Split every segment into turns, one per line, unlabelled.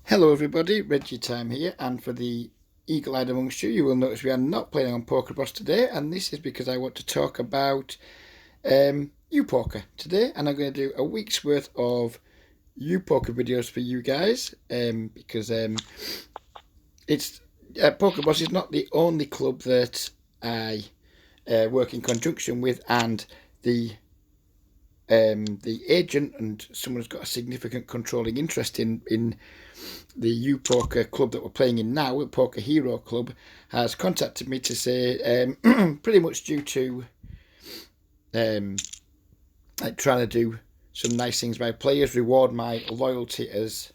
Hello everybody, Reggie Time here, and for the eagle-eyed amongst you, you will notice we are not playing on Poker Boss today, and this is because I want to talk about Upoker today, and I'm going to do a week's worth of Upoker videos for you guys, because it's Poker Boss is not the only club that I work in conjunction with, and the agent and someone who's got a significant controlling interest in the Upoker club that we're playing in now, the Poker Hero Club, has contacted me to say, pretty much due to like trying to do some nice things by players, reward my loyalty as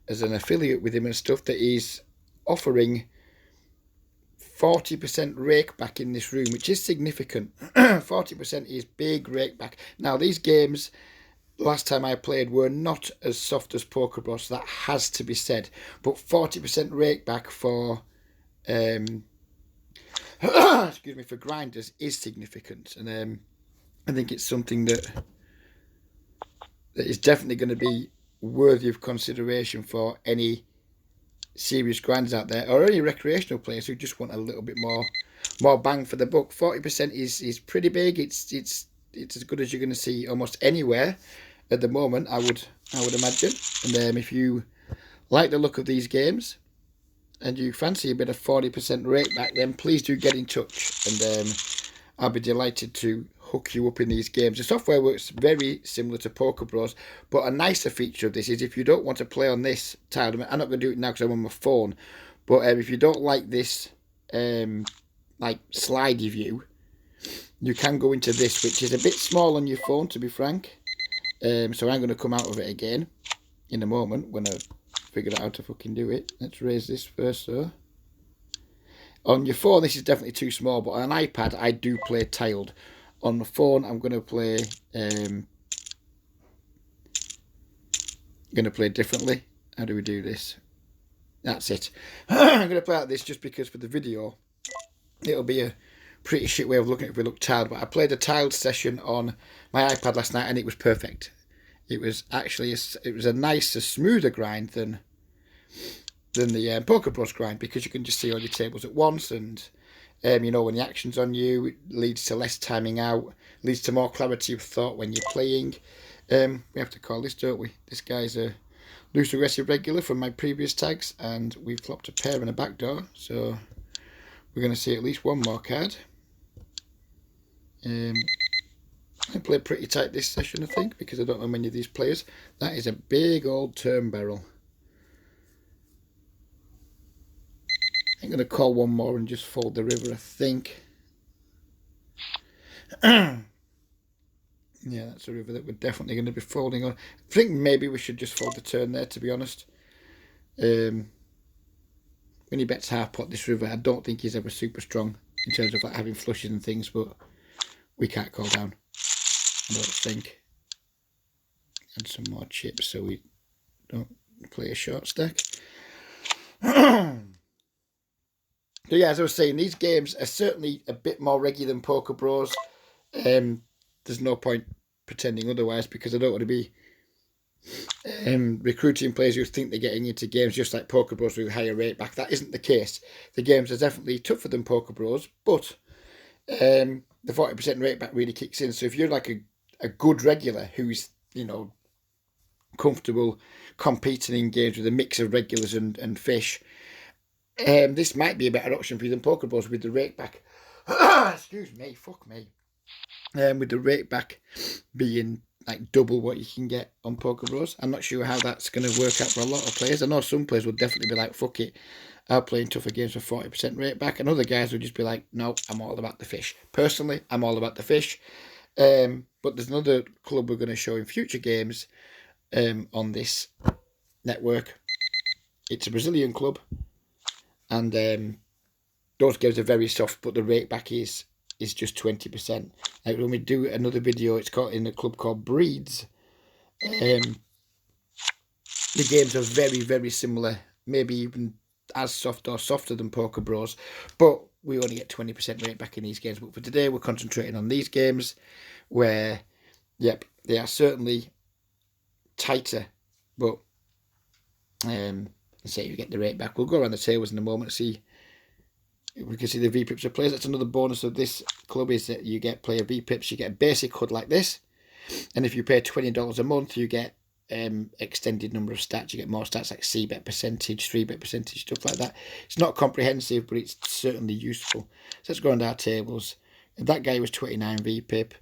an affiliate with him and stuff, that he's offering 40% rake back in this room, which is significant. 40% is big rake back. Now, these games last time I played were not as soft as Poker Bros. That has to be said. But 40% rake back for excuse me, for grinders is significant, and I think it's something that is definitely going to be worthy of consideration for any serious grinders out there, or any recreational players who just want a little bit more bang for the buck. 40% is pretty big. It's as good as you're going to see almost anywhere at the moment, I would imagine. And if you like the look of these games and you fancy a bit of 40% rate back, then please do get in touch, and I'll be delighted to hook you up in these games. The software works very similar to Poker Bros, but a nicer feature of this is if you don't want to play on this tile, I'm not going to do it now because I'm on my phone, but if you don't like this like slidey view, you can go into this, which is a bit small on your phone, to be frank. So I'm going to come out of it again in a moment when I figure out how to fucking do it. Let's raise this first, though. On your phone, this is definitely too small, but on an iPad, I do play tiled. On the phone, I'm going to play differently. How do we do this? That's it. I'm going to play like this just because for the video, it'll be a pretty shit way of looking at it if we look tiled. But I played a tiled session on my iPad last night, and it was perfect. It was actually a nicer, smoother grind than the Poker Bros grind, because you can just see all your tables at once, and you know when the action's on you, it leads to less timing out, leads to more clarity of thought when you're playing. We have to call this, don't we? This guy's a loose aggressive regular from my previous tags, and we've flopped a pair and a backdoor, so we're going to see at least one more card. I played pretty tight this session, I think, because I don't know many of these players. That is a big old turn barrel. I'm going to call one more and just fold the river, I think. Yeah, that's a river that we're definitely going to be folding on. I think maybe we should just fold the turn there, to be honest. When he bets half pot this river, I don't think he's ever super strong in terms of like having flushes and things, but we can't call down, I don't think. Add some more chips so we don't play a short stack. So yeah, as I was saying, these games are certainly a bit more regular than Poker Bros. There's no point pretending otherwise, because I don't want to be recruiting players who think they're getting into games just like Poker Bros with higher rate back. That isn't the case. The games are definitely tougher than Poker Bros, but the 40% rate back really kicks in. So if you're like a good regular who's, you know, comfortable competing in games with a mix of regulars and fish, this might be a better option for you than Poker Bros with the rake back. Excuse me, fuck me. With the rake back being like double what you can get on Poker Bros. I'm not sure how that's going to work out for a lot of players. I know some players will definitely be like, fuck it, I'll play in tougher games for 40% rate back, and other guys will just be like, no, I'm all about the fish. Personally, I'm all about the fish. But there's another club we're going to show in future games on this network. It's a Brazilian club, and those games are very soft, but the rate back is just 20%. Like when we do another video, it's called in a club called Breeds. The games are very, very similar, maybe even as soft or softer than Poker Bros, but we only get 20% rate back in these games. But for today, we're concentrating on these games where, yep, they are certainly tighter, but and say you get the rate back. We'll go around the tables in a moment, see if we can see the V-pips of players. That's another bonus of this club, is that you get player V-pips. You get a basic HUD like this, and if you pay $20 a month, you get extended number of stats. You get more stats like C-bet percentage, 3-bet percentage, stuff like that. It's not comprehensive, but it's certainly useful. So let's go around our tables. That guy was 29 V-pip.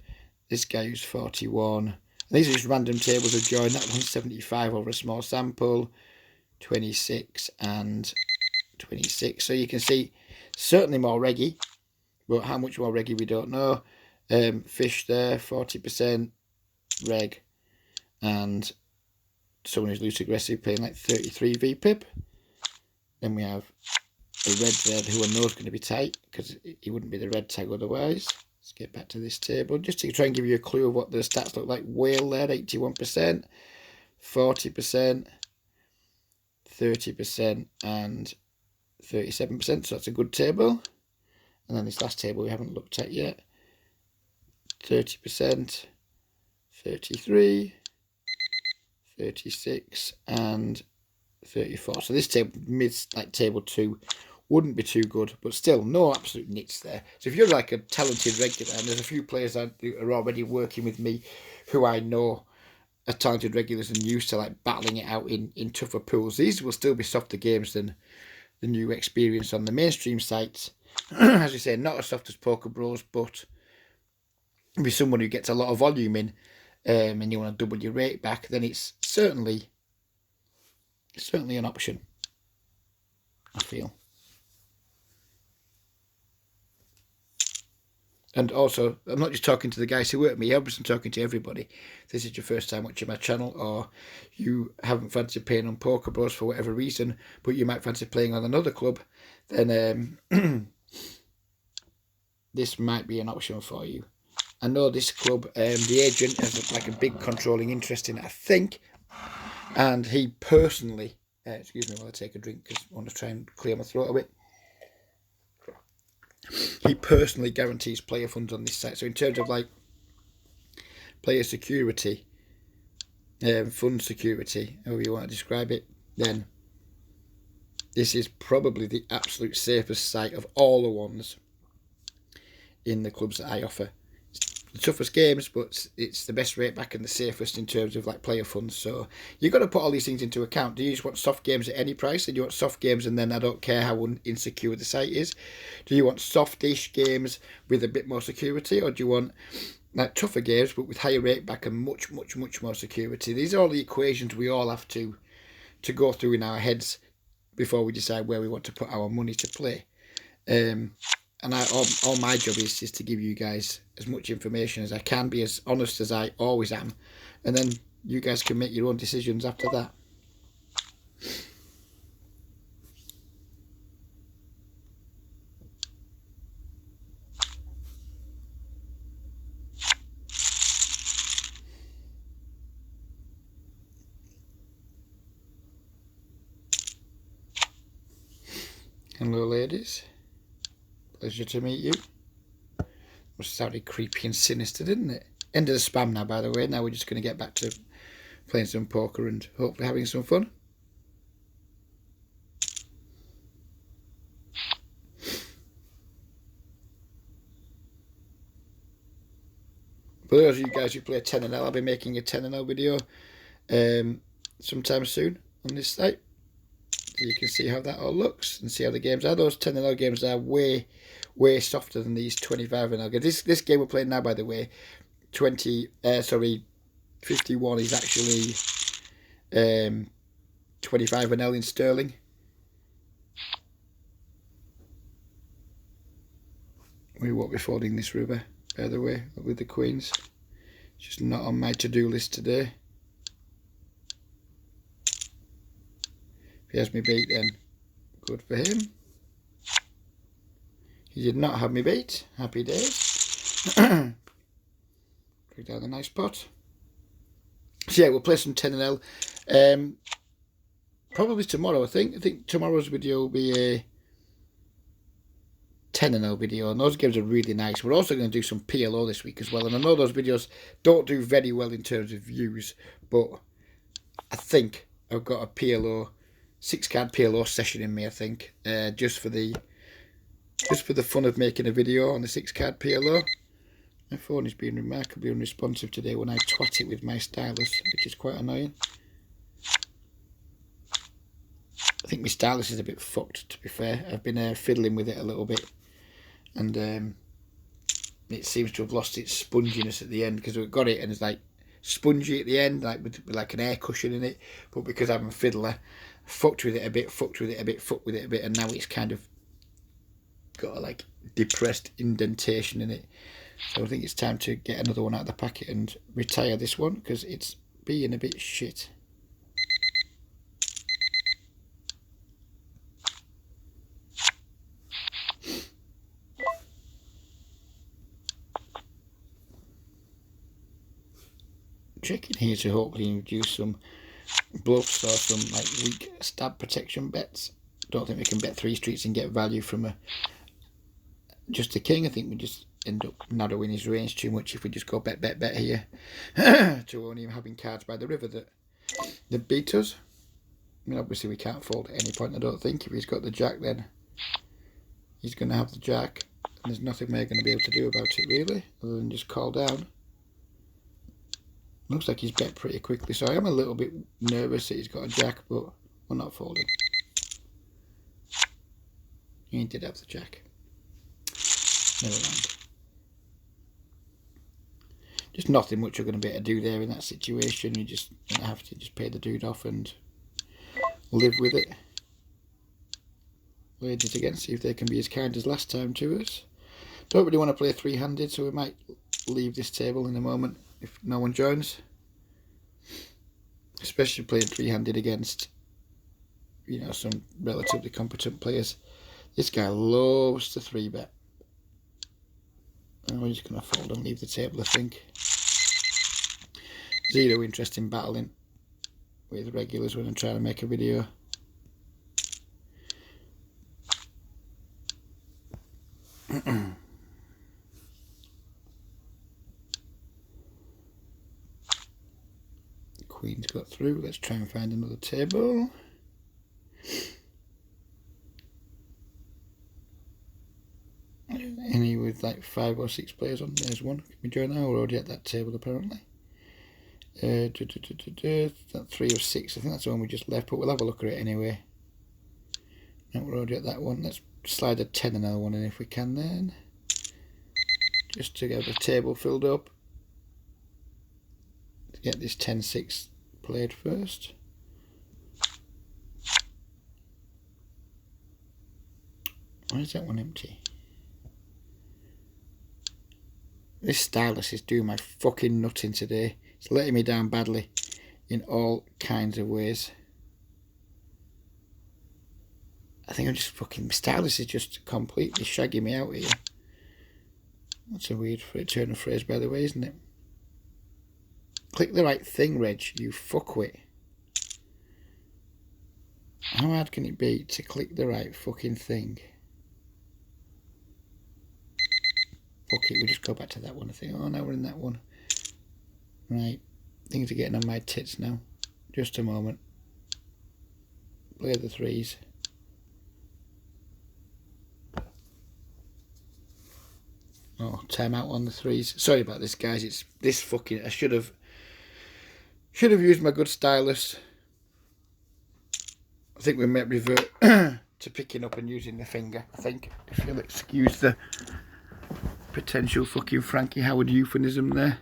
This guy was 41. And these are just random tables of join. That one's 75 over a small sample, 26 and 26. So you can see certainly more reggy, but how much more reggy we don't know. Fish there, 40% reg, and someone who's loose aggressive paying like 33 V-pip. Then we have a red who I know is going to be tight, because he wouldn't be the red tag otherwise. Let's get back to this table just to try and give you a clue of what the stats look like. Whale there, 81%, 40%, 30% and 37%. So that's a good table. And then this last table we haven't looked at yet. 30%, 33, 36 and 34. So this table, like table 2, wouldn't be too good, but still no absolute nits there. So if you're like a talented regular, and there's a few players that are already working with me who I know are talented regulars and used to like battling it out in tougher pools, these will still be softer games than the new experience on the mainstream sites. As you say, not as soft as Poker Bros, but with someone who gets a lot of volume in, and you want to double your rate back, then it's certainly an option, I feel. And also, I'm not just talking to the guys who work with me, I'm talking to everybody. If this is your first time watching my channel, or you haven't fancied playing on Poker Bros for whatever reason, but you might fancy playing on another club, then this might be an option for you. I know this club, the agent has like a big controlling interest in it, I think, and he personally, excuse me while I take a drink because I want to try and clear my throat a bit. He personally guarantees player funds on this site. So in terms of like player security, fund security, however you want to describe it, then this is probably the absolute safest site of all the ones in the clubs that I offer. The toughest games, but it's the best rate back and the safest in terms of like player funds. So you've got to put all these things into account. Do you just want soft games at any price? And you want soft games and then I don't care how insecure the site is? Do you want softish games with a bit more security, or do you want like tougher games but with higher rate back and much more security? These are all the equations we all have to go through in our heads before we decide where we want to put our money to play. And all my job is to give you guys as much information as I can, be as honest as I always am, and then you guys can make your own decisions after that. Hello ladies, pleasure to meet you. Must have sounded creepy and sinister, didn't it? End of the spam now, by the way. Now we're just going to get back to playing some poker and hopefully having some fun. For those of you guys who play 10NL, I'll be making a 10NL video sometime soon on this site. So you can see how that all looks and see how the games are. Those 10NL games are way softer than these 25NL games. This game we're playing now, by the way, 51 is actually 25NL in sterling. We won't be folding this river, by the way, with the queens. It's just not on my to-do list today. If he has me beat, then good for him. He did not have me beat. Happy days. Bring down the nice pot. So yeah, we'll play some 10NL. Probably tomorrow, I think. I think tomorrow's video will be a 10NL video, and those games are really nice. We're also going to do some PLO this week as well, and I know those videos don't do very well in terms of views, but I think I've got a PLO 6-card PLO session in me, I think, just for the fun of making a video on the 6-card PLO. My phone is being remarkably unresponsive today when I twat it with my stylus, which is quite annoying. I think my stylus is a bit fucked, to be fair. I've been fiddling with it a little bit, and it seems to have lost its sponginess at the end, because we've got it and it's like spongy at the end, like with like an air cushion in it. But because I'm a fiddler, I fucked with it a bit, and now it's kind of got a like depressed indentation in it. So I think it's time to get another one out of the packet and retire this one, because it's being a bit shit. Checking here to hopefully introduce some bluffs or some like weak stab protection bets. Don't think we can bet 3 streets and get value from just a king. I think we just end up narrowing his range too much if we just go bet here to only having cards by the river that beat us. I mean, obviously we can't fold at any point, I don't think. If he's got the jack, then he's going to have the jack, and there's nothing we're going to be able to do about it really, other than just call down. Looks like he's bet pretty quickly, so I am a little bit nervous that he's got a jack, but we're not folding. He did have the jack. Never mind. Just nothing much you're going to be able to do there in that situation. You're just going to have to just pay the dude off and live with it. Ladies again, see if they can be as kind as last time to us. Don't really want to play 3-handed, so we might leave this table in a moment if no one joins. Especially playing 3-handed against, you know, some relatively competent players. This guy loves to 3-bet. And we're just going to fold and leave the table, I think. Zero interest in battling with regulars when I'm trying to make a video. Queen's got through. Let's try and find another table. Any with like 5 or 6 players on? There's one. Can we join now? We're already at that table apparently. That 3 of 6. I think that's the one we just left, but we'll have a look at it anyway. No, we're already at that one. Let's slide a 10 another one in if we can then. Just to get the table filled up. Let's get this 10-6 played first. Why is that one empty? This stylus is doing my fucking nutting today. It's letting me down badly in all kinds of ways. I think I'm just fucking... My stylus is just completely shagging me out here. That's a weird turn of phrase, by the way, isn't it? Click the right thing, Reg, you fuckwit. How hard can it be to click the right fucking thing? Fuck it, we just go back to that one, I think. Oh, now we're in that one. Right, things are getting on my tits now. Just a moment. Play the 3s. Oh, time out on the 3s. Sorry about this, guys. It's this fucking... I should have used my good stylus. I think we might revert to picking up and using the finger, I think. If you'll excuse the potential fucking Frankie Howard euphemism there.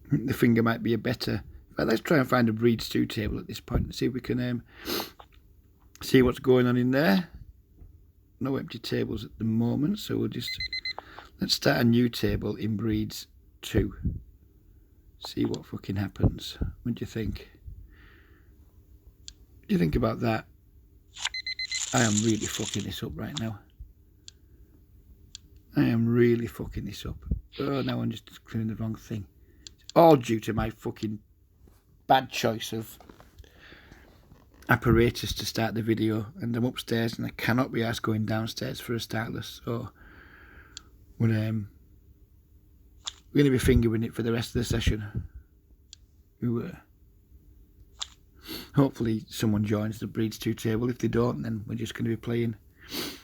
The finger might be a better... But let's try and find a breeds 2 table at this point and see if we can see what's going on in there. No empty tables at the moment, so we'll just... Let's start a new table in breeds 2. See what fucking happens. What do you think? What do you think about that? I am really fucking this up right now. I am really fucking this up. Oh, now I'm just clearing the wrong thing. It's all due to my fucking bad choice of apparatus to start the video, and I'm upstairs and I cannot be asked going downstairs for a stylus, so we're going to be fingering it for the rest of the session. Hopefully someone joins the Breeds 2 table. If they don't, then we're just going to be playing. It's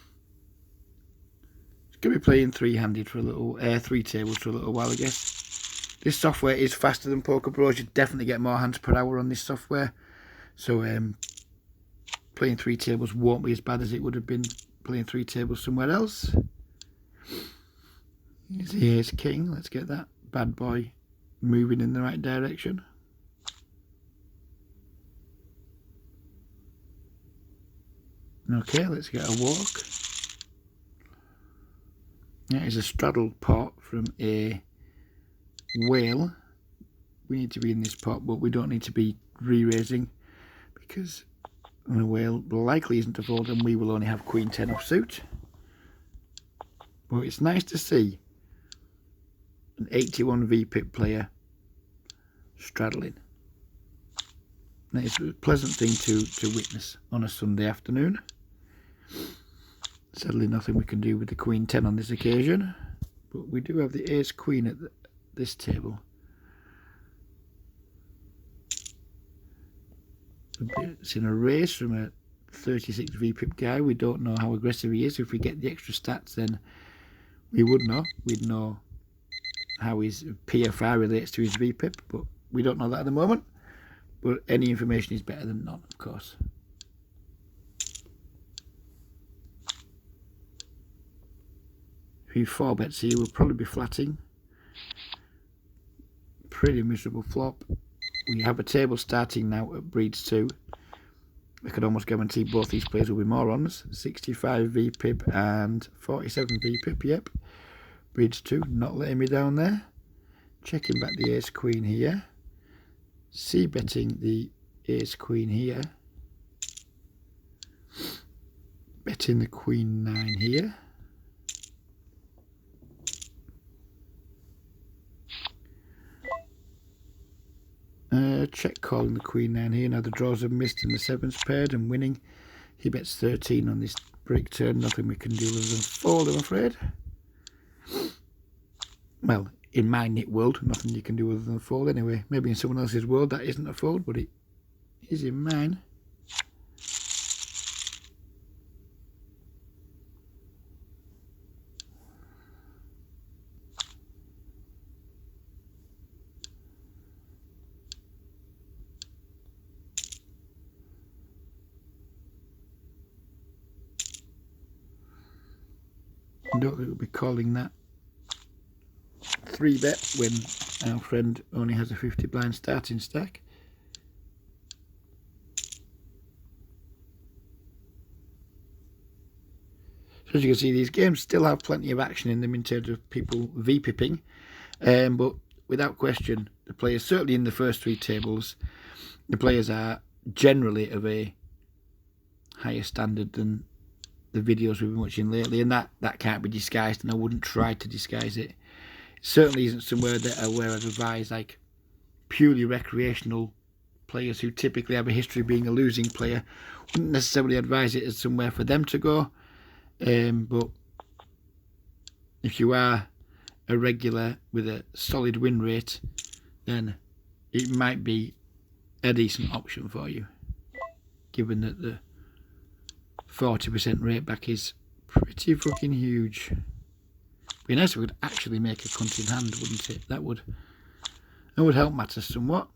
going to be playing three-handed for a little, three tables for a little while, I guess. This software is faster than Poker Bros. You definitely get more hands per hour on this software. So playing three tables won't be as bad as it would have been playing three tables somewhere else. Here's the Ace King. Let's get that bad boy moving in the right direction. Okay, let's get a walk. That is a straddled pot from a whale. We need to be in this pot, but we don't need to be re-raising because the whale likely isn't a fold and we will only have Queen 10 offsuit. But it's nice to see an 81 VPIP player straddling. It's a pleasant thing to witness on a Sunday afternoon. Sadly, nothing we can do with the Queen 10 on this occasion, but we do have the Ace Queen at this table. It's in a race from a 36 VPIP guy. We don't know how aggressive he is. If we get the extra stats, then we would know. We'd know how his PFR relates to his VPIP, but we don't know that at the moment. But any information is better than none, of course. Few 4-bets here will probably be flatting. Pretty miserable flop. We have a table starting now at Breeds 2. I could almost guarantee both these players will be morons. 65 VPIP and 47 VPIP, yep. Breeds 2, not letting me down there. Checking back the Ace Queen here. C-betting the Ace Queen here. Betting the Queen 9 here. Check calling the Queen 9 here. Now the draws have missed and the 7's paired and winning. He bets 13 on this break turn. Nothing we can do other than fold, I'm afraid. Well, in my nit world, nothing you can do other than fold anyway. Maybe in someone else's world that isn't a fold, but it is in mine. I don't think we'll be calling that 3-bet when our friend only has a 50 blind starting stack. So as you can see, these games still have plenty of action in them in terms of people VPipping, but without question, the players, certainly in the first three tables, the players are generally of a higher standard than the videos we've been watching lately, and that can't be disguised, and I wouldn't try to disguise it. It certainly isn't somewhere where I'd advise like purely recreational players who typically have a history of being a losing player. Wouldn't necessarily advise it as somewhere for them to go, but if you are a regular with a solid win rate, then it might be a decent option for you, given that the 40% rate back is pretty fucking huge. Be nice if we could actually make a cunting hand, wouldn't it? That would help matters somewhat.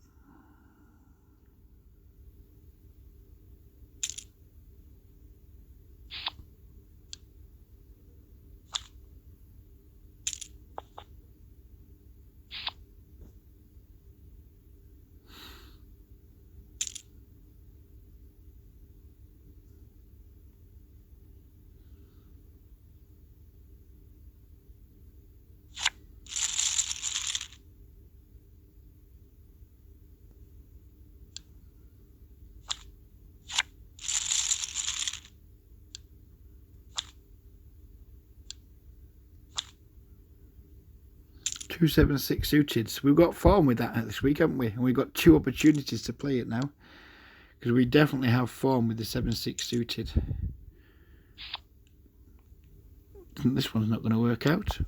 Two 7-6 suited. So we've got form with that this week, haven't we? And we've got two opportunities to play it now, because we definitely have form with the 7-6 suited. This one's not going to work out.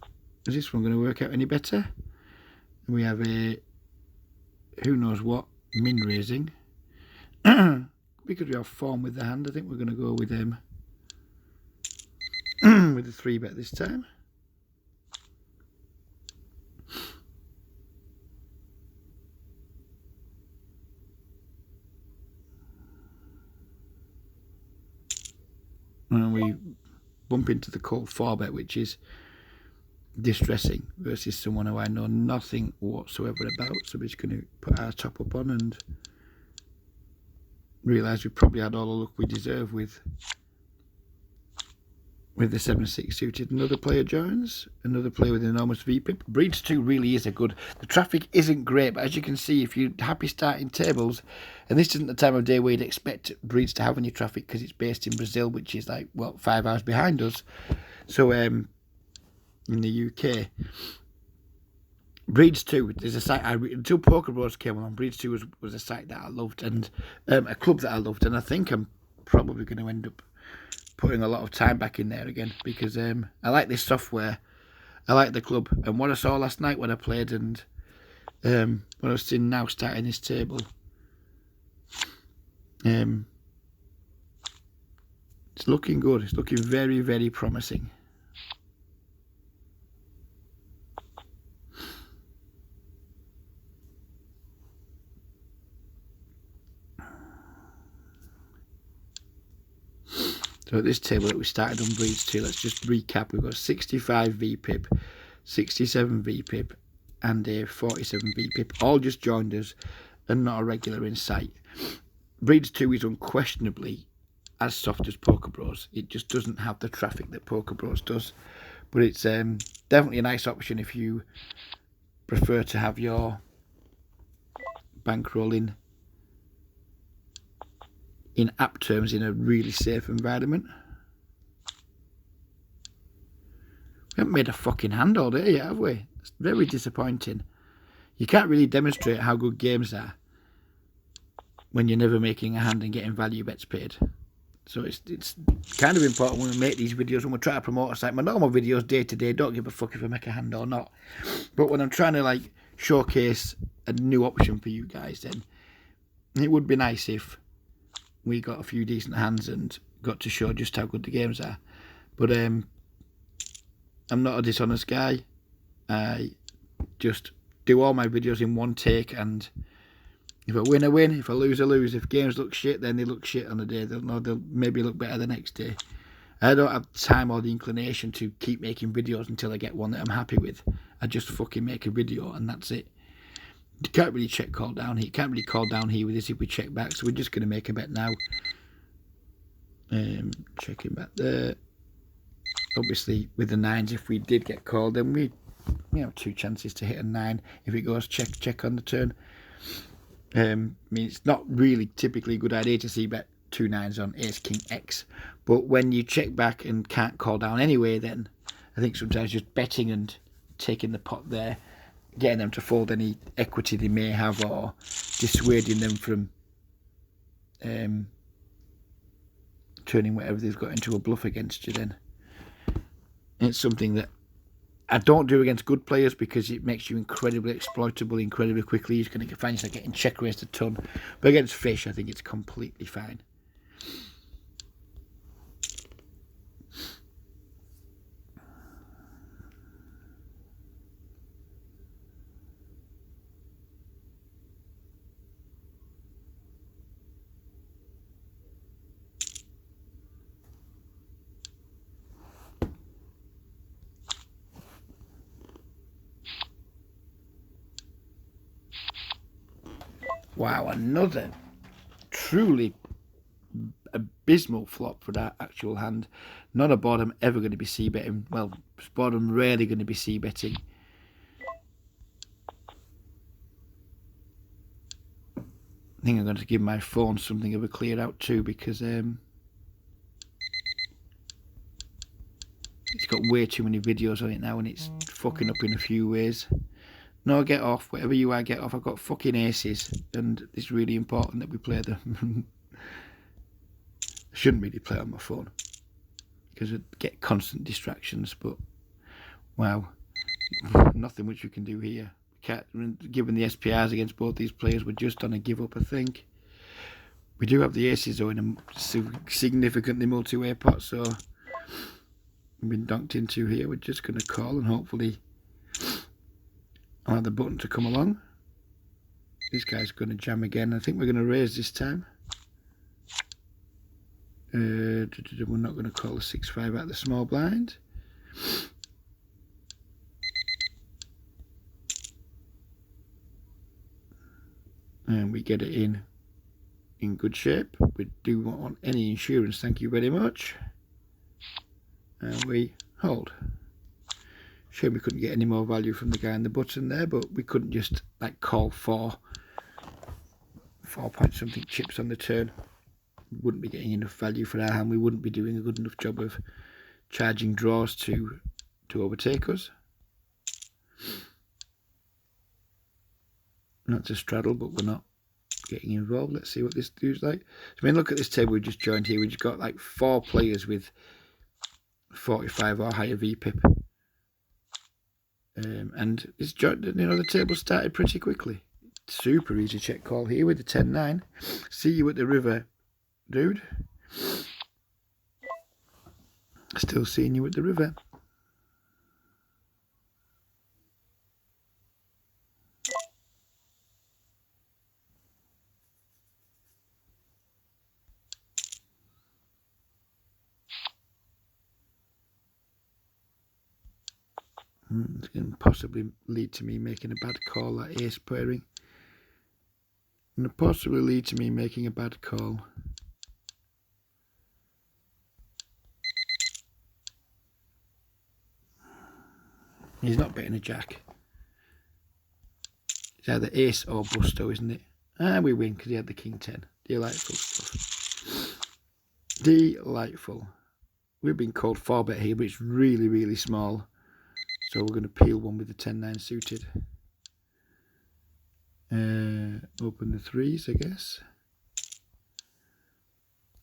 Is this one going to work out any better? We have a who knows what min raising, Because we have form with the hand, I think we're going to go with him with the 3-bet this time. And we bump into the cold 4-bet, which is distressing, versus someone who I know nothing whatsoever about. So we're just going to put our top up on and realise we probably had all the luck we deserve with the 7-6 suited. Another player joins, another player with an enormous VPIP. Breeds 2 really is a good. The traffic isn't great, but as you can see, if you're happy starting tables, and this isn't the time of day where you'd expect Breeds to have any traffic because it's based in Brazil, which is like, well, 5 hours behind us. So in the UK, Breeds 2, there's a site until Poker Bros came along. Breeds 2 was a site that I loved, and a club that I loved, and I think I'm probably going to end up putting a lot of time back in there again, because I like this software, I like the club, and what I saw last night when I played, and when I was sitting now starting this table, it's looking good. It's looking very, very promising. So at this table that we started on Breeds 2, let's just recap. We've got 65 VPIP, 67 VPIP, and a 47 VPIP. All just joined us and not a regular in sight. Breeds 2 is unquestionably as soft as Poker Bros. It just doesn't have the traffic that Poker Bros does. But it's definitely a nice option if you prefer to have your bankroll in app terms in a really safe environment. We haven't made a fucking hand all day yet, have we? It's very disappointing. You can't really demonstrate how good games are when you're never making a hand and getting value bets paid. So it's kind of important when we make these videos, when we try to promote a site. My normal videos day to day, don't give a fuck if I make a hand or not. But when I'm trying to like showcase a new option for you guys, then it would be nice if we got a few decent hands and got to show just how good the games are. But I'm not a dishonest guy. I just do all my videos in one take, and if I win, I win. If I lose, I lose. If games look shit, then they look shit on the day. They'll maybe look better the next day. I don't have time or the inclination to keep making videos until I get one that I'm happy with. I just fucking make a video and that's it. You can't really check call down here. You can't really call down here with this if we check back. So we're just going to make a bet now. Checking back there. Obviously, with the 9s, if we did get called, then we have 2 chances to hit a 9. If it goes check on the turn. I mean, it's not really typically a good idea to see bet 2 9s on Ace King X. But when you check back and can't call down anyway, then I think sometimes just betting and taking the pot there, getting them to fold any equity they may have, or dissuading them from turning whatever they've got into a bluff against you, then it's something that I don't do against good players, because it makes you incredibly exploitable incredibly quickly. You're going to find yourself getting check raised a ton. But against fish, I think it's completely fine. Wow, another truly abysmal flop for that actual hand. Not a board I'm ever going to be c-betting. Well, board I'm rarely going to be c-betting. I think I'm going to give my phone something of a clear out too, because it's got way too many videos on it now and it's fucking up in a few ways. No, get off. Whatever you are, get off. I've got fucking aces, and it's really important that we play them. I shouldn't really play on my phone, because I get constant distractions, but wow, nothing which you can do here. Given the SPRs against both these players, we're just on a give up, I think. We do have the aces though in a significantly multi-way pot, so we've been donked into here. We're just going to call and hopefully allow the button to come along. This guy's going to jam again. I think we're going to raise this time. We're not going to call the 6-5 out the small blind. And we get it in good shape. We do not want any insurance, thank you very much. And we hold. Shame we couldn't get any more value from the guy on the button there, but we couldn't just like call 4 point something chips on the turn. We wouldn't be getting enough value for our hand. We wouldn't be doing a good enough job of charging draws to overtake us. Not to straddle, but we're not getting involved. Let's see what this dude's like. I mean, look at this table we just joined here. We just got like 4 players with 45 or higher VPIP. And it's, the table started pretty quickly. Super easy check call here with the 10-9. See you at the river, dude. Still seeing you at the river. It's going to possibly lead to me making a bad call, that ace pairing. And it possibly lead to me making a bad call. He's not betting a jack. It's either ace or busto, isn't it? And we win because he had the king 10. Delightful stuff. Delightful. We've been called 4-bet here, but it's really, really small. So we're going to peel one with the 10-9 suited. Open the 3s, I guess.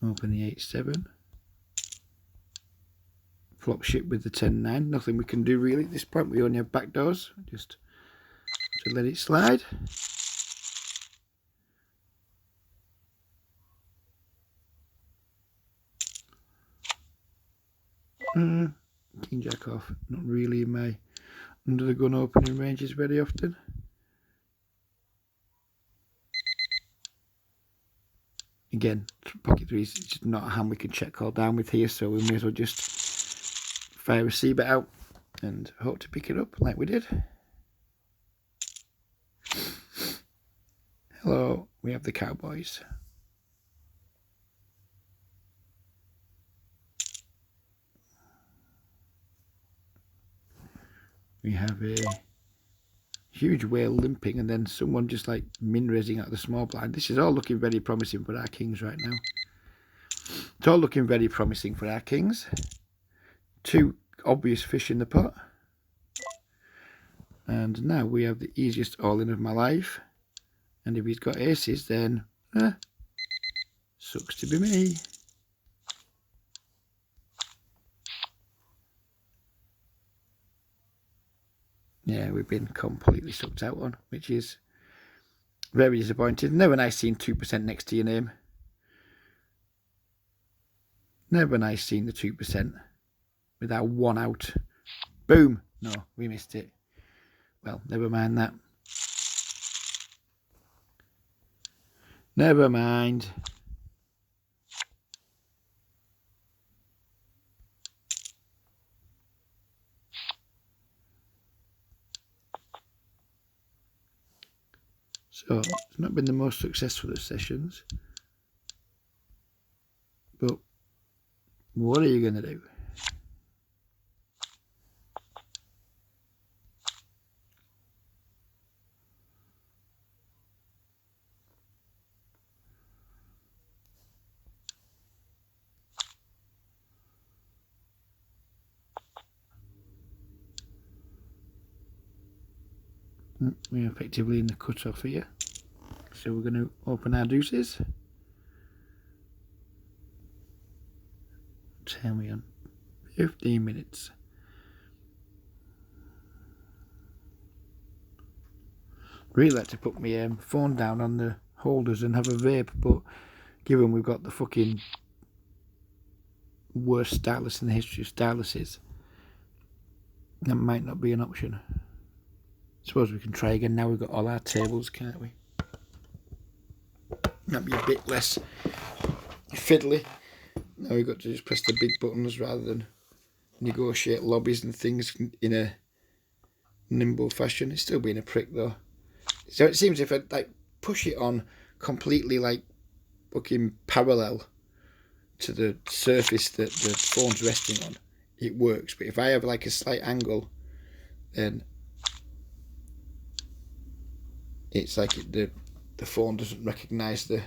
Open the 8-7. Flop ship with the 10-9. Nothing we can do really at this point. We only have back doors. Just to let it slide. King jack off. Not really in my under the gun opening ranges very often. Again, pocket 3s, it's just not a hand we can check call down with here, so we may as well just fire a c-bet out and hope to pick it up like we did. Hello, we have the Cowboys. We have a huge whale limping and then someone just like min-raising out the small blind. This is all looking very promising for our kings right now. It's all looking very promising for our kings. 2 obvious fish in the pot. And now we have the easiest all-in of my life. And if he's got aces, then sucks to be me. Yeah, we've been completely sucked out on, which is very disappointing. Never nice seeing 2% next to your name. Never nice seeing the 2% with our 1 out. Boom! No, we missed it. Well, never mind that. Never mind. So, it's not been the most successful of sessions. But, what are you going to do? We're effectively in the cut-off here. So we're going to open our deuces. Tell me on 15 minutes. Really like to put my phone down on the holders and have a vape, but given we've got the fucking worst stylus in the history of styluses, that might not be an option. Suppose we can try again now we've got all our tables, can't we? Might be a bit less fiddly. Now we've got to just press the big buttons rather than negotiate lobbies and things in a nimble fashion. It's still being a prick though. So it seems if I like push it on completely like fucking parallel to the surface that the phone's resting on, it works. But if I have like a slight angle, then it's like the phone doesn't recognise the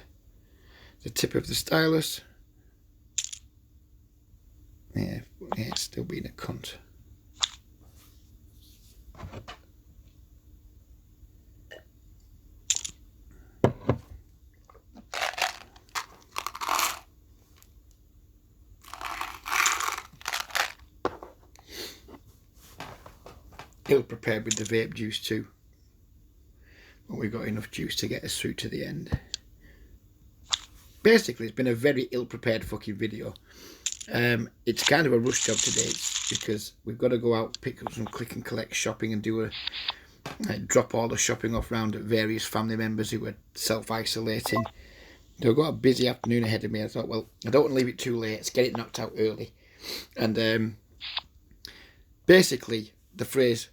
tip of the stylus. Yeah, it's still being a cunt. Ill prepared with the vape juice too. But we've got enough juice to get us through to the end. Basically, it's been a very ill-prepared fucking video. It's kind of a rush job today because we've got to go out, pick up some click and collect shopping and do drop all the shopping off round at various family members who are self-isolating. So I've got a busy afternoon ahead of me. I thought, well, I don't want to leave it too late. Let's get it knocked out early. And basically, the phrase,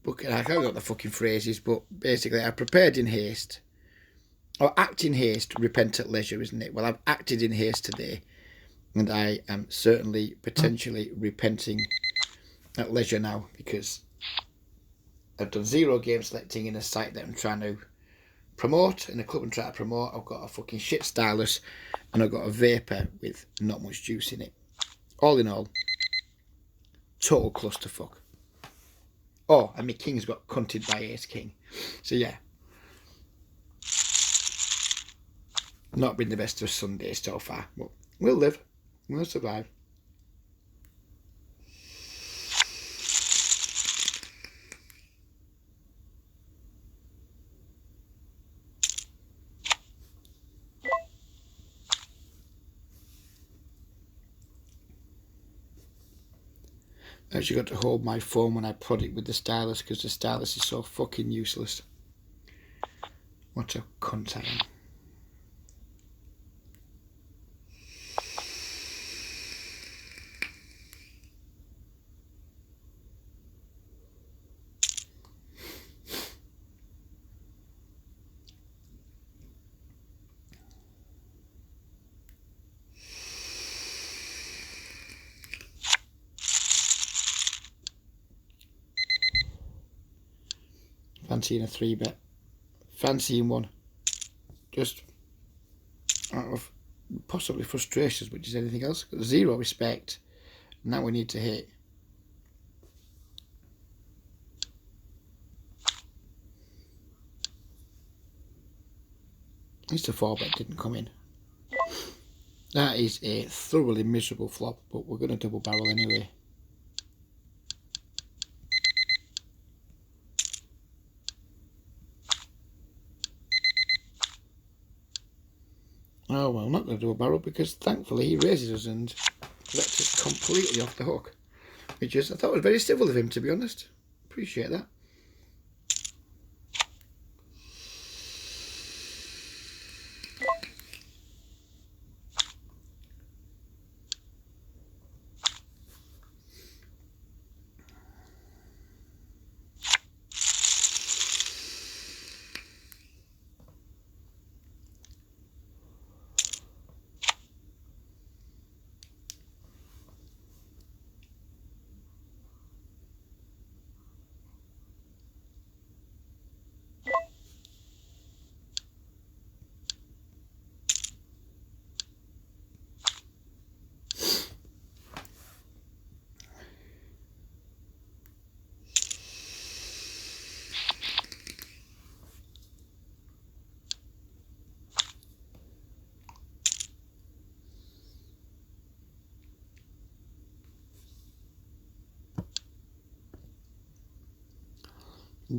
I can't got the fucking phrases, but basically I prepared in haste, or act in haste, repent at leisure, isn't it? Well, I've acted in haste today, and I am certainly potentially repenting at leisure now, because I've done zero game selecting in a site that I'm trying to promote, in a club I'm trying to promote. I've got a fucking shit stylus, and I've got a vapor with not much juice in it. All in all, total clusterfuck. Oh, and my king's got cunted by ace king. So yeah, not been the best of Sundays so far, but we'll live, we'll survive. I actually got to hold my phone when I prod it with the stylus because the stylus is so fucking useless. What a cunt I am. Fancying a 3-bet. Fancying one. Just out of possibly frustrations, which is anything else. Zero respect. Now we need to hit. At least the 4-bet didn't come in. That is a thoroughly miserable flop, but we're going to double barrel anyway. Oh well, not going to do a barrel because thankfully he raises us and lets us completely off the hook. Which is, I thought was very civil of him, to be honest. Appreciate that.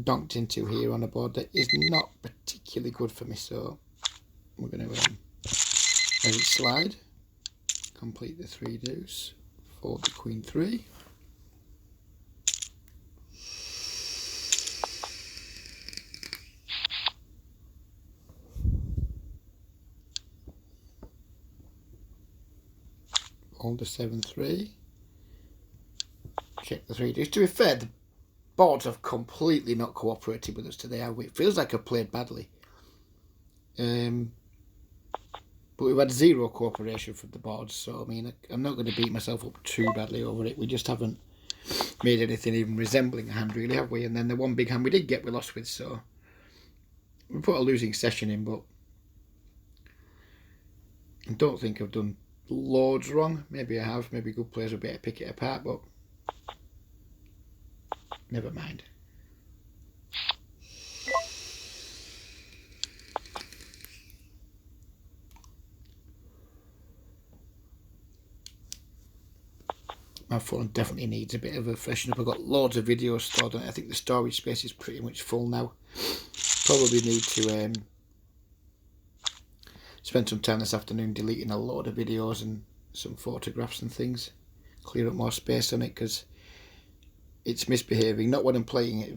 Donked into here on a board that is not particularly good for me, so we're going to Let it slide. Complete the 3 deuce. Fold the queen 3. Fold the 7-3. Check the 3 deuce. To be fair, the boards have completely not cooperated with us today, have we? It feels like I've played badly. But we've had 0 cooperation from the boards, so I mean, I'm not going to beat myself up too badly over it. We just haven't made anything even resembling a hand, really, have we? And then the one big hand we did get, we lost with, so we put a losing session in, but I don't think I've done loads wrong. Maybe I have. Maybe good players will be able to pick it apart, but never mind. My phone definitely needs a bit of a freshen up. I've got loads of videos stored on it. I think the storage space is pretty much full now. Probably need to spend some time this afternoon deleting a load of videos and some photographs and things. Clear up more space on it, because it's misbehaving. Not when I'm playing it,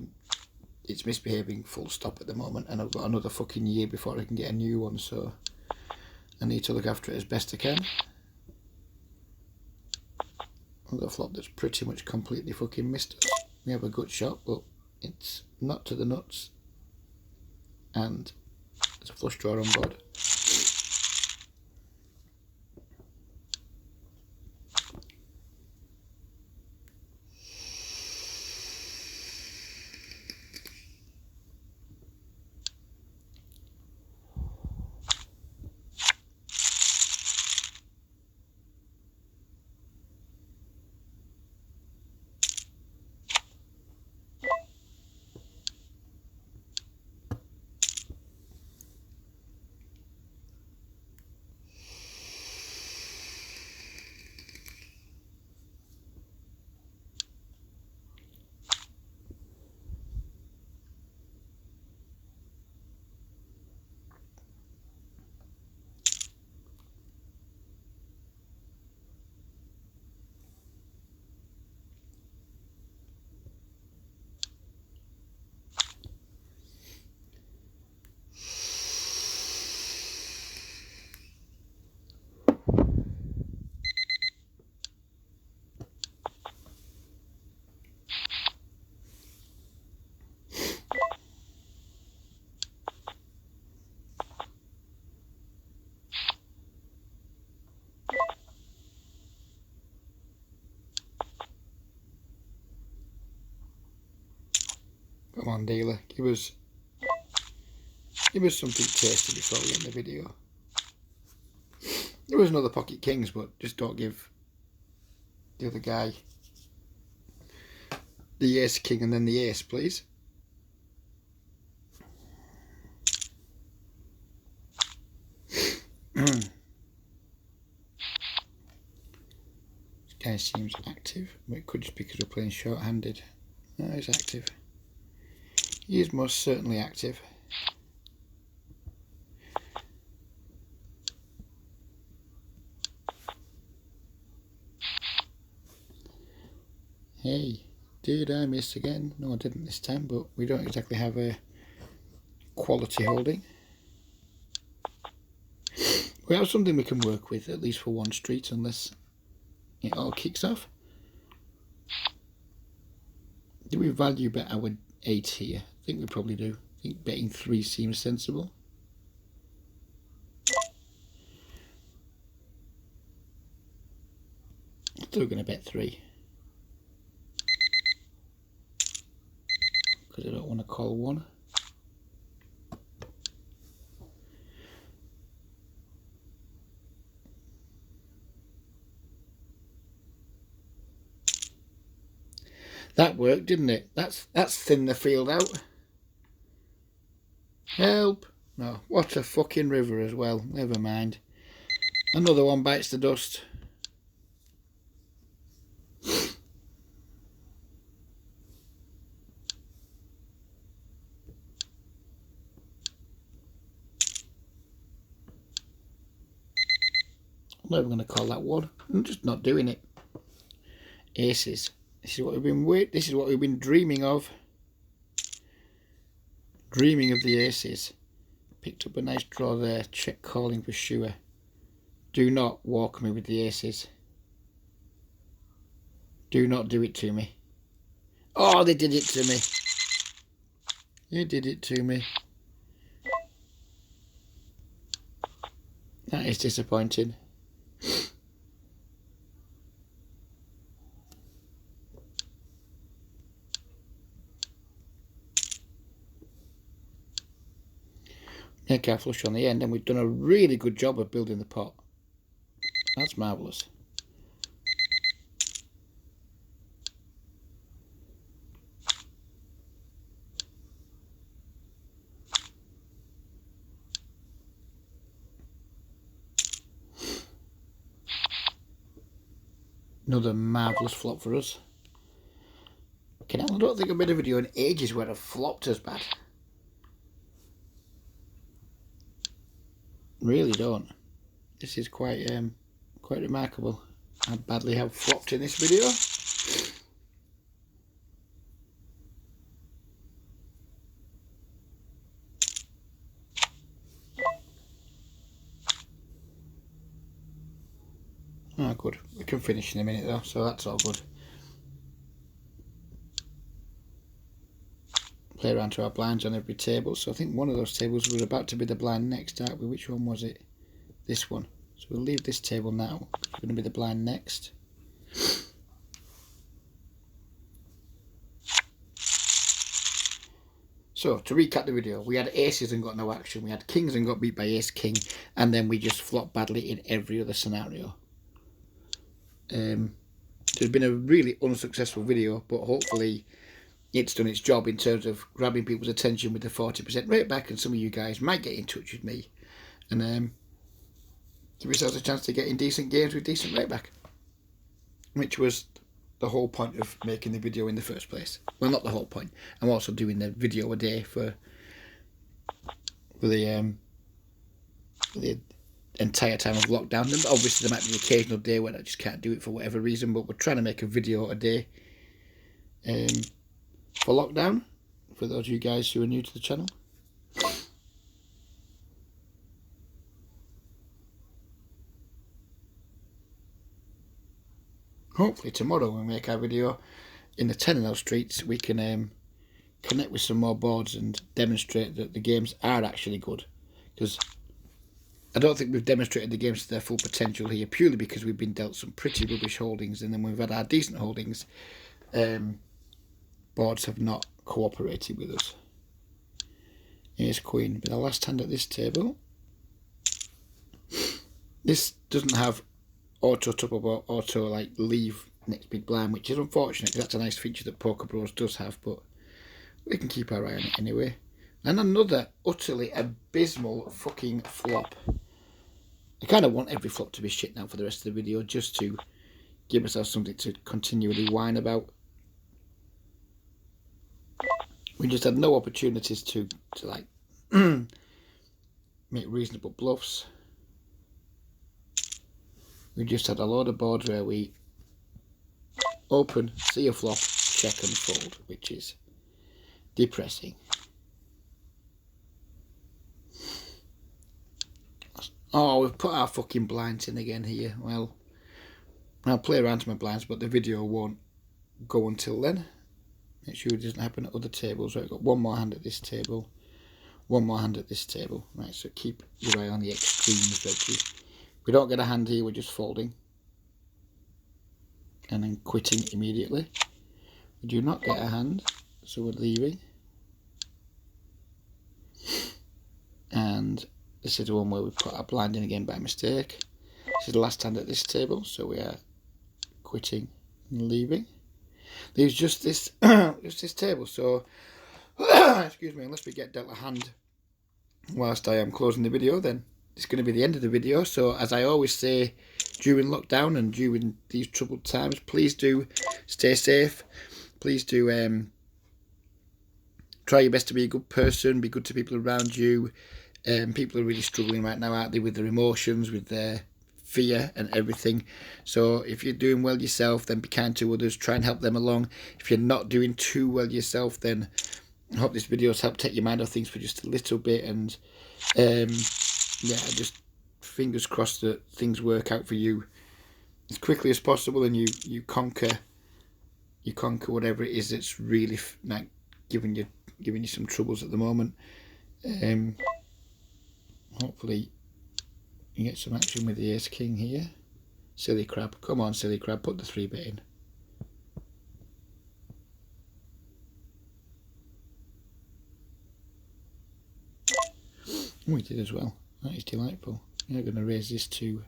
it's misbehaving full stop at the moment, and I've got another fucking year before I can get a new one, so I need to look after it as best I can. I've got a flop that's pretty much completely fucking missed us. We have a good shot, but it's not to the nuts, and there's a flush draw on board. Come on, dealer, give us something tasty before we end the video. There was another pocket kings, but just don't give the other guy the ace king and then the ace, please. This guy seems active, but it could just be because we're playing short-handed. No, he's active. He is most certainly active. Hey, did I miss again? No, I didn't this time, but we don't exactly have a quality holding. We have something we can work with, at least for one street, unless it all kicks off. Do we value bet our 8 here? I think we probably do. I think betting 3 seems sensible. Still going to bet 3. Because I don't want to call 1. That worked, didn't it? That's thinned the field out. Help! No, what a fucking river as well. Never mind. Another one bites the dust. not even going to call that one. I'm just not doing it. Aces. This is what we've been dreaming of. Dreaming of the aces. Picked up a nice draw there. Check calling for sure. Do not walk me with the aces. Do not do it to me. Oh, they did it to me. They did it to me. That is disappointing. Make our flush on the end, and we've done a really good job of building the pot. That's marvellous. Another marvellous flop for us. I don't think I've made a video in ages where I've flopped as bad. Really don't. This is quite remarkable how badly I've flopped in this video. Oh, good. We can finish in a minute though, so that's all good. Play around to our blinds on every table. So I think one of those tables was about to be the blind next, aren't we? Which one was it? This one. So we'll leave this table now. It's going to be the blind next. So to recap the video, we had aces and got no action. We had kings and got beat by ace king, and then we just flopped badly in every other scenario. It's been a really unsuccessful video, but hopefully it's done its job in terms of grabbing people's attention with the 40% rate back, and some of you guys might get in touch with me and give yourselves a chance to get in decent games with decent rate back, which was the whole point of making the video in the first place. Well, not the whole point. I'm also doing the video a day for the entire time of lockdown. Obviously there might be an occasional day when I just can't do it for whatever reason, but we're trying to make a video a day for lockdown, for those of you guys who are new to the channel. Hopefully tomorrow when we make our video in the 10 of those streets, we can connect with some more boards and demonstrate that the games are actually good, because I don't think we've demonstrated the games to their full potential here, purely because we've been dealt some pretty rubbish holdings, and then we've had our decent holdings. Boards have not cooperated with us. Here's queen, but the last hand at this table. This doesn't have auto top up or auto like leave next big blind, which is unfortunate because that's a nice feature that Poker Bros does have, but we can keep our eye on it anyway. And another utterly abysmal fucking flop. I kind of want every flop to be shit now for the rest of the video, just to give myself something to continually whine about. We just had no opportunities to like make reasonable bluffs. We just had a load of boards where we open, see a flop, check and fold, which is depressing. Oh, we've put our fucking blinds in again here. Well, I'll play around to my blinds, but the video won't go until then. Make sure it doesn't happen at other tables. Right, I've got one more hand at this table, one more hand at this table. Right, so keep your eye on the extremes, Reggie. If we don't get a hand here, we're just folding and then quitting immediately. We do not get a hand, so we're leaving. And this is the one where we put our blind in again by mistake. This is the last hand at this table, so we are quitting and leaving. Leaves just this table, so excuse me, unless we get dealt a hand whilst I am closing the video, then it's going to be the end of the video. So as I always say during lockdown and during these troubled times, please do stay safe. Please do try your best to be a good person, be good to people around you. People are really struggling right now, aren't they, with their emotions, with their fear and everything. So if you're doing well yourself, then be kind to others, try and help them along. If you're not doing too well yourself, then I hope this video has helped take your mind off things for just a little bit. And yeah, just fingers crossed that things work out for you as quickly as possible, and you conquer whatever it is that's really like giving you some troubles at the moment. Hopefully you get some action with the ace king here. Silly crab, come on silly crab, put the 3-bet in. Oh, he did as well. That is delightful. You're going to raise this to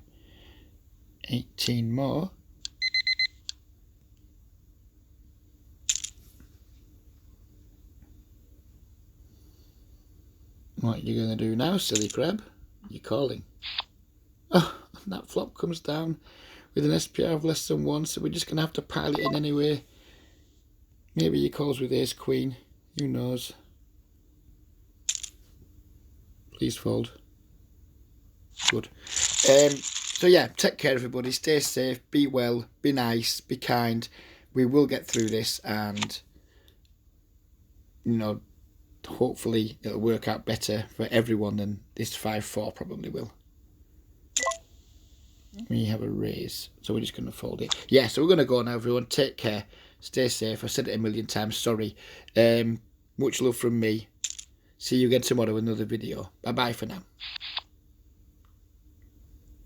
18 more. What are you going to do now, silly crab? You're calling. Oh, that flop comes down with an SPR of less than 1, so we're just going to have to pile it in anyway. Maybe he calls with ace queen. Who knows? Please fold. Good. So yeah, take care everybody. Stay safe. Be well. Be nice. Be kind. We will get through this, and you know, hopefully it'll work out better for everyone than this 5-4 probably will. We have a raise, so we're just going to fold it. Yeah, so we're going to go now, everyone. Take care. Stay safe. I've said it a million times. Sorry. Much love from me. See you again tomorrow with another video. Bye-bye for now.